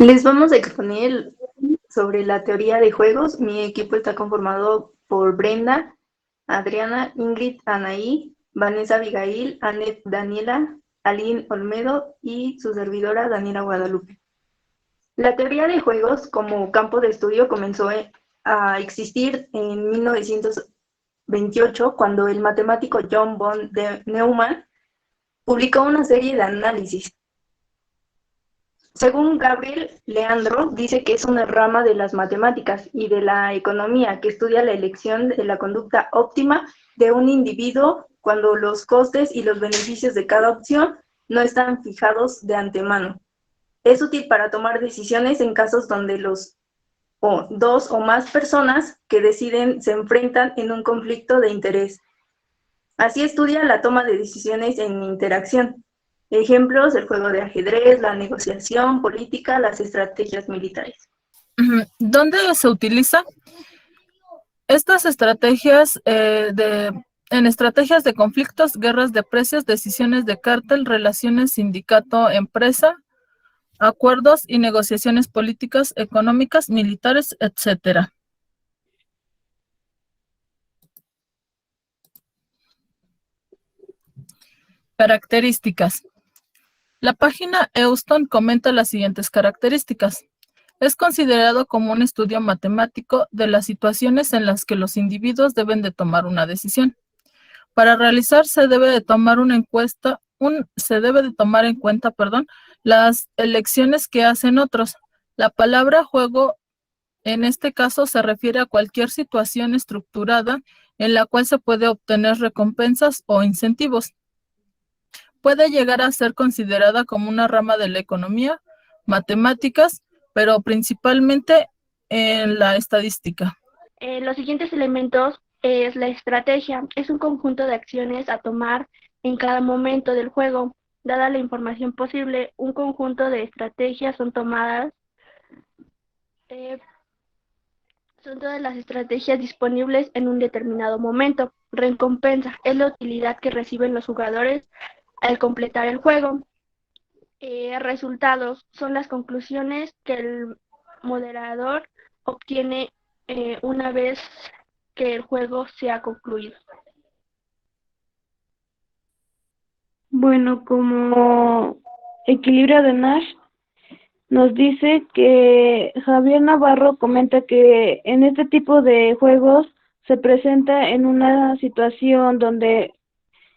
Les vamos a exponer sobre la teoría de juegos. Mi equipo está conformado por Brenda, Adriana, Ingrid, Anaí, Vanessa Abigail, Anet Daniela, Aline Olmedo y su servidora Daniela Guadalupe. La teoría de juegos como campo de estudio comenzó a existir en 1928 cuando el matemático John von Neumann publicó una serie de análisis. Según Gabriel Leandro, dice que es una rama de las matemáticas y de la economía que estudia la elección de la conducta óptima de un individuo cuando los costes y los beneficios de cada opción no están fijados de antemano. Es útil para tomar decisiones en casos donde dos o más personas que deciden se enfrentan en un conflicto de interés. Así estudia la toma de decisiones en interacción. Ejemplos: el juego de ajedrez, la negociación política, las estrategias militares. ¿Dónde se utiliza? Estas estrategias en estrategias de conflictos, guerras de precios, decisiones de cártel, relaciones sindicato-empresa, acuerdos y negociaciones políticas, económicas, militares, etc. Características. La página Euston comenta las siguientes características. Es considerado como un estudio matemático de las situaciones en las que los individuos deben de tomar una decisión. Para realizar se debe de tomar en cuenta las elecciones que hacen otros. La palabra juego en este caso se refiere a cualquier situación estructurada en la cual se puede obtener recompensas o incentivos. Puede llegar a ser considerada como una rama de la economía, matemáticas, pero principalmente en la estadística. Los siguientes elementos es la estrategia. Es un conjunto de acciones a tomar en cada momento del juego. Dada la información posible, un conjunto de estrategias son todas las estrategias disponibles en un determinado momento. Recompensa es la utilidad que reciben los jugadores al completar el juego. Resultados son las conclusiones que el moderador obtiene una vez que el juego se ha concluido. Bueno, como equilibrio de Nash, nos dice que Javier Navarro comenta que en este tipo de juegos se presenta en una situación donde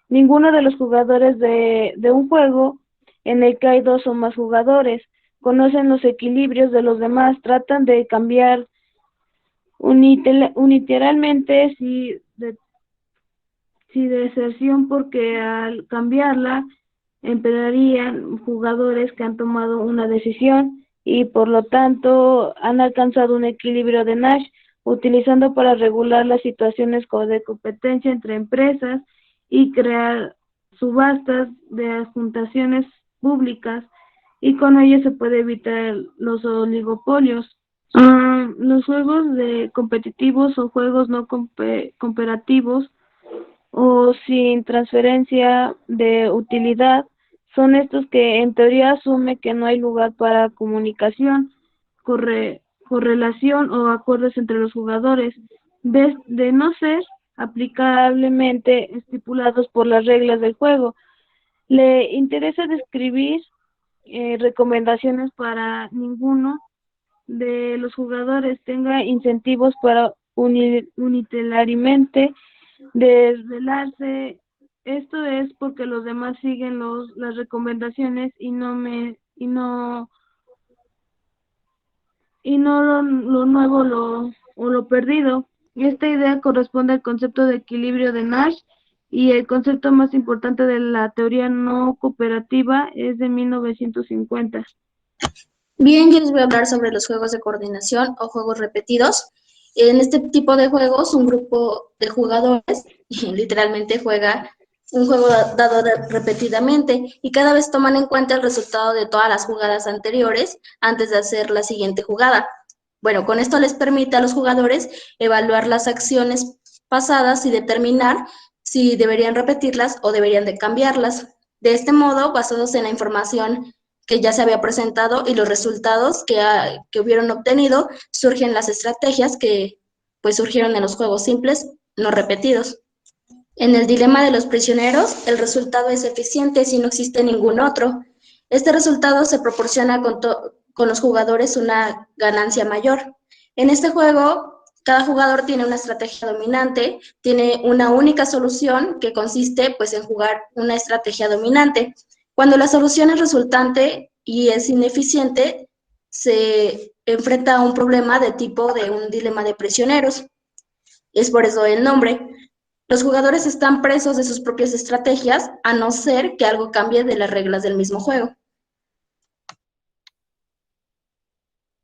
ninguno de los jugadores de un juego en el que hay dos o más jugadores conocen los equilibrios de los demás, tratan de cambiar unilateralmente si deserción, porque al cambiarla empezarían jugadores que han tomado una decisión y por lo tanto han alcanzado un equilibrio de Nash, utilizando para regular las situaciones de competencia entre empresas y crear subastas de adjudicaciones públicas, y con ello se puede evitar los oligopolios. Los juegos competitivos o juegos no cooperativos o sin transferencia de utilidad son estos que en teoría asume que no hay lugar para comunicación, correlación o acuerdos entre los jugadores, de no ser aplicablemente estipulados por las reglas del juego. Le interesa describir recomendaciones para ninguno de los jugadores tenga incentivos para unilateralmente desvelarse. Esto es porque los demás siguen las recomendaciones y no lo nuevo lo perdido. Esta idea corresponde al concepto de equilibrio de Nash, y el concepto más importante de la teoría no cooperativa es de 1950. Bien, yo les voy a hablar sobre los juegos de coordinación o juegos repetidos. En este tipo de juegos, un grupo de jugadores literalmente juega un juego dado repetidamente y cada vez toman en cuenta el resultado de todas las jugadas anteriores antes de hacer la siguiente jugada. Bueno, con esto les permite a los jugadores evaluar las acciones pasadas y determinar si deberían repetirlas o deberían de cambiarlas. De este modo, basados en la información que ya se había presentado y los resultados que hubieron obtenido, surgen las estrategias que pues surgieron en los juegos simples, no repetidos. En el dilema de los prisioneros, el resultado es eficiente si no existe ningún otro. Este resultado se proporciona con los jugadores una ganancia mayor. En este juego, cada jugador tiene una estrategia dominante, tiene una única solución que consiste pues, en jugar una estrategia dominante. Cuando la solución es resultante y es ineficiente, se enfrenta a un problema de tipo de un dilema de prisioneros. Es por eso el nombre. Los jugadores están presos de sus propias estrategias, a no ser que algo cambie de las reglas del mismo juego.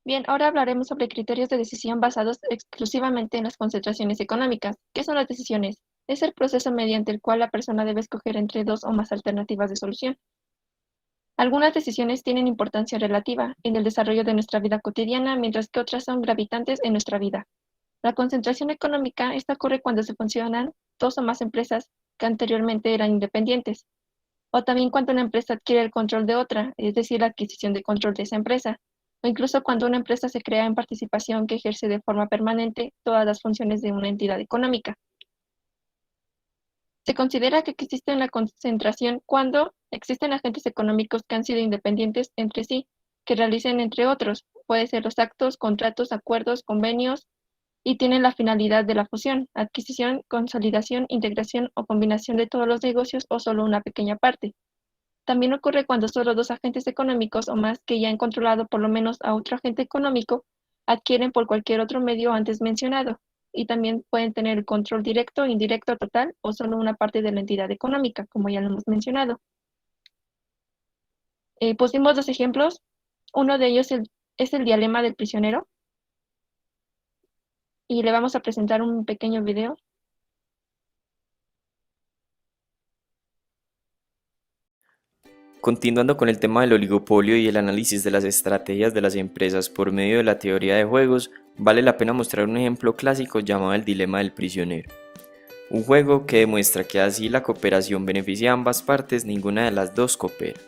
Bien, ahora hablaremos sobre criterios de decisión basados exclusivamente en las concentraciones económicas. ¿Qué son las decisiones? Es el proceso mediante el cual la persona debe escoger entre dos o más alternativas de solución. Algunas decisiones tienen importancia relativa en el desarrollo de nuestra vida cotidiana, mientras que otras son gravitantes en nuestra vida. La concentración económica, esta ocurre cuando se funcionan dos o más empresas que anteriormente eran independientes, o también cuando una empresa adquiere el control de otra, es decir, la adquisición de control de esa empresa, o incluso cuando una empresa se crea en participación que ejerce de forma permanente todas las funciones de una entidad económica. Se considera que existe una concentración cuando existen agentes económicos que han sido independientes entre sí, que realicen entre otros, puede ser los actos, contratos, acuerdos, convenios, y tienen la finalidad de la fusión, adquisición, consolidación, integración o combinación de todos los negocios o solo una pequeña parte. También ocurre cuando solo dos agentes económicos o más que ya han controlado por lo menos a otro agente económico adquieren por cualquier otro medio antes mencionado, y también pueden tener el control directo, indirecto, total o solo una parte de la entidad económica, como ya lo hemos mencionado. Pusimos dos ejemplos. Uno de ellos es el dilema del prisionero, y le vamos a presentar un pequeño video. Continuando con el tema del oligopolio y el análisis de las estrategias de las empresas por medio de la teoría de juegos, vale la pena mostrar un ejemplo clásico llamado el dilema del prisionero. Un juego que demuestra que así la cooperación beneficia a ambas partes, ninguna de las dos coopera.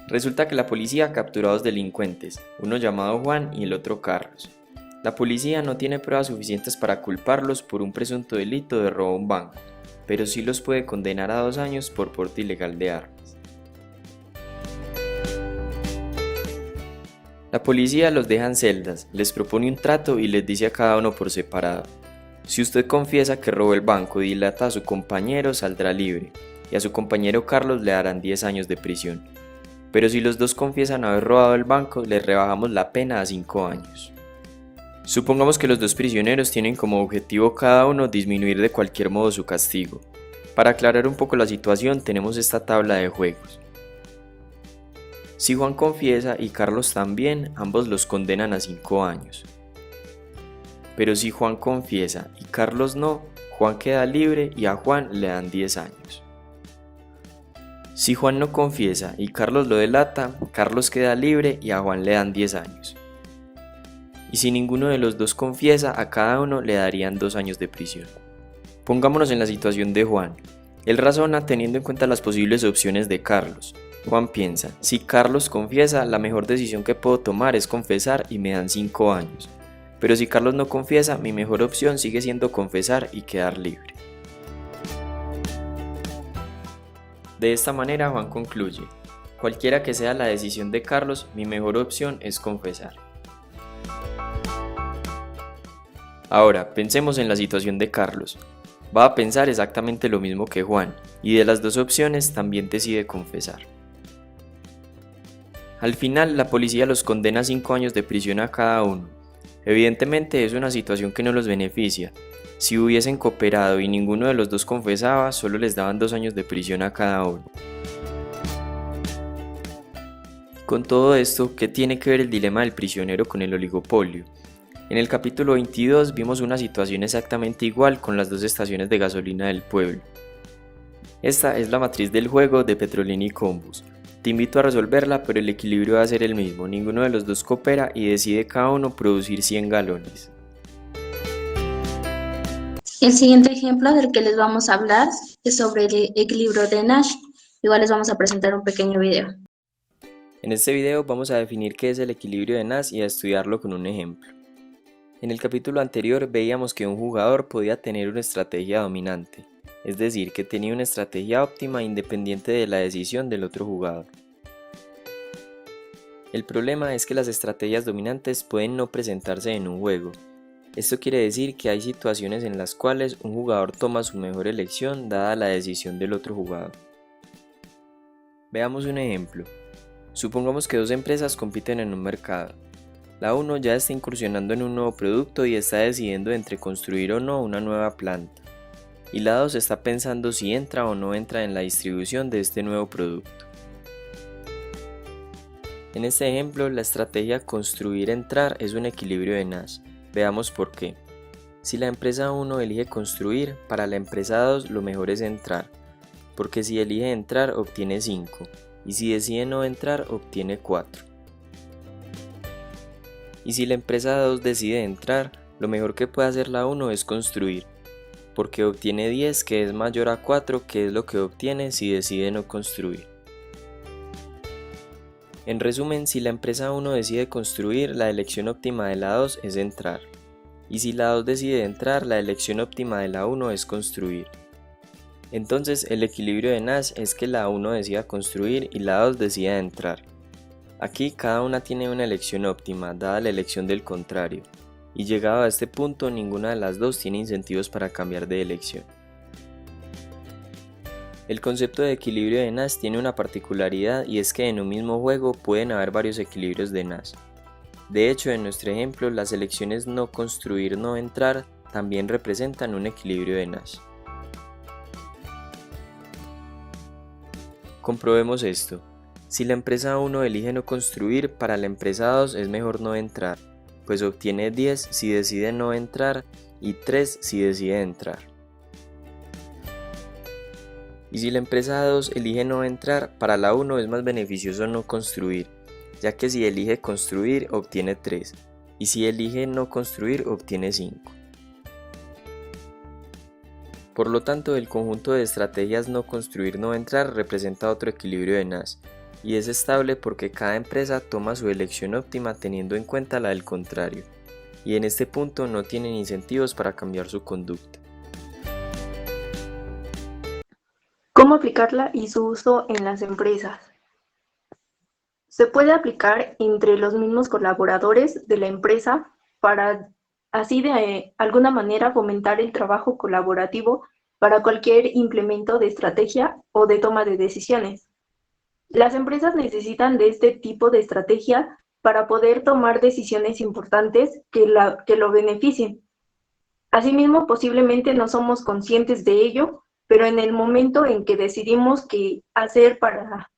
Resulta que la policía ha capturado a dos delincuentes, uno llamado Juan y el otro Carlos. La policía no tiene pruebas suficientes para culparlos por un presunto delito de robo a un banco, pero sí los puede condenar a 2 años por porte ilegal de armas. La policía los deja en celdas, les propone un trato y les dice a cada uno por separado: si usted confiesa que robó el banco y dilata a su compañero, saldrá libre, y a su compañero Carlos le darán 10 años de prisión. Pero si los dos confiesan haber robado el banco, les rebajamos la pena a 5 años. Supongamos que los dos prisioneros tienen como objetivo cada uno disminuir de cualquier modo su castigo. Para aclarar un poco la situación, tenemos esta tabla de juegos. Si Juan confiesa y Carlos también, ambos los condenan a 5 años. Pero si Juan confiesa y Carlos no, Juan queda libre y a Juan le dan 10 años. Si Juan no confiesa y Carlos lo delata, Carlos queda libre y a Juan le dan 10 años. Y si ninguno de los dos confiesa, a cada uno le darían 2 años de prisión. Pongámonos en la situación de Juan. Él razona teniendo en cuenta las posibles opciones de Carlos. Juan piensa: si Carlos confiesa, la mejor decisión que puedo tomar es confesar y me dan 5 años. Pero si Carlos no confiesa, mi mejor opción sigue siendo confesar y quedar libre. De esta manera Juan concluye: cualquiera que sea la decisión de Carlos, mi mejor opción es confesar. Ahora, pensemos en la situación de Carlos. Va a pensar exactamente lo mismo que Juan, y de las dos opciones también decide confesar. Al final, la policía los condena a 5 años de prisión a cada uno. Evidentemente es una situación que no los beneficia. Si hubiesen cooperado y ninguno de los dos confesaba, solo les daban 2 años de prisión a cada uno. Con todo esto, ¿qué tiene que ver el dilema del prisionero con el oligopolio? En el capítulo 22 vimos una situación exactamente igual con las dos estaciones de gasolina del pueblo. Esta es la matriz del juego de Petrolini y Combus. Te invito a resolverla, pero el equilibrio va a ser el mismo. Ninguno de los dos coopera y decide cada uno producir 100 galones. El siguiente ejemplo del que les vamos a hablar es sobre el equilibrio de Nash. Igual les vamos a presentar un pequeño video. En este video vamos a definir qué es el equilibrio de Nash y a estudiarlo con un ejemplo. En el capítulo anterior veíamos que un jugador podía tener una estrategia dominante, es decir, que tenía una estrategia óptima independiente de la decisión del otro jugador. El problema es que las estrategias dominantes pueden no presentarse en un juego. Esto quiere decir que hay situaciones en las cuales un jugador toma su mejor elección dada la decisión del otro jugador. Veamos un ejemplo. Supongamos que dos empresas compiten en un mercado. La 1 ya está incursionando en un nuevo producto y está decidiendo entre construir o no una nueva planta. Y la 2 está pensando si entra o no entra en la distribución de este nuevo producto. En este ejemplo, la estrategia construir-entrar es un equilibrio de Nash. Veamos por qué. Si la empresa 1 elige construir, para la empresa 2 lo mejor es entrar, porque si elige entrar obtiene 5, y si decide no entrar obtiene 4. Y si la empresa 2 decide entrar, lo mejor que puede hacer la 1 es construir, porque obtiene 10 que es mayor a 4, que es lo que obtiene si decide no construir. En resumen, si la empresa 1 decide construir, la elección óptima de la 2 es entrar, y si la 2 decide entrar, la elección óptima de la 1 es construir. Entonces el equilibrio de Nash es que la 1 decida construir y la 2 decida entrar. Aquí cada una tiene una elección óptima, dada la elección del contrario, y llegado a este punto ninguna de las dos tiene incentivos para cambiar de elección. El concepto de equilibrio de Nash tiene una particularidad y es que en un mismo juego pueden haber varios equilibrios de Nash. De hecho, en nuestro ejemplo, las elecciones no construir, no entrar también representan un equilibrio de Nash. Comprobemos esto. Si la empresa 1 elige no construir, para la empresa 2 es mejor no entrar, pues obtiene 10 si decide no entrar y 3 si decide entrar. Y si la empresa 2 elige no entrar, para la 1 es más beneficioso no construir, ya que si elige construir obtiene 3, y si elige no construir obtiene 5. Por lo tanto, el conjunto de estrategias no construir no entrar representa otro equilibrio de Nash, y es estable porque cada empresa toma su elección óptima teniendo en cuenta la del contrario, y en este punto no tienen incentivos para cambiar su conducta. ¿Cómo aplicarla y su uso en las empresas? Se puede aplicar entre los mismos colaboradores de la empresa para así de alguna manera fomentar el trabajo colaborativo para cualquier implemento de estrategia o de toma de decisiones. Las empresas necesitan de este tipo de estrategia para poder tomar decisiones importantes que lo beneficien. Asimismo, posiblemente no somos conscientes de ello, pero en el momento en que decidimos qué hacer para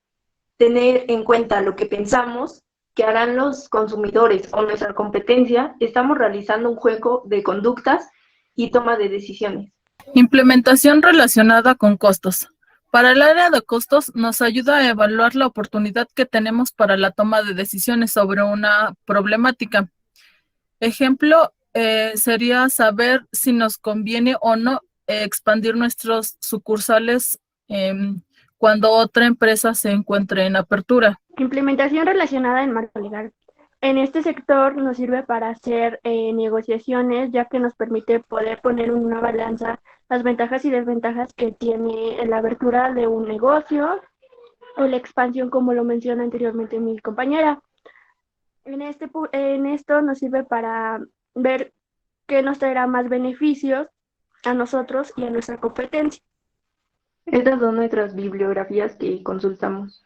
tener en cuenta lo que pensamos que harán los consumidores o nuestra competencia, estamos realizando un juego de conductas y toma de decisiones. Implementación relacionada con costos. Para el área de costos nos ayuda a evaluar la oportunidad que tenemos para la toma de decisiones sobre una problemática. Ejemplo sería saber si nos conviene o no expandir nuestros sucursales cuando otra empresa se encuentre en apertura. Implementación relacionada en marco legal. En este sector nos sirve para hacer negociaciones, ya que nos permite poder poner en una balanza las ventajas y desventajas que tiene la apertura de un negocio o la expansión, como lo menciona anteriormente mi compañera. En esto nos sirve para ver qué nos traerá más beneficios a nosotros y a nuestra competencia. Estas son nuestras bibliografías que consultamos.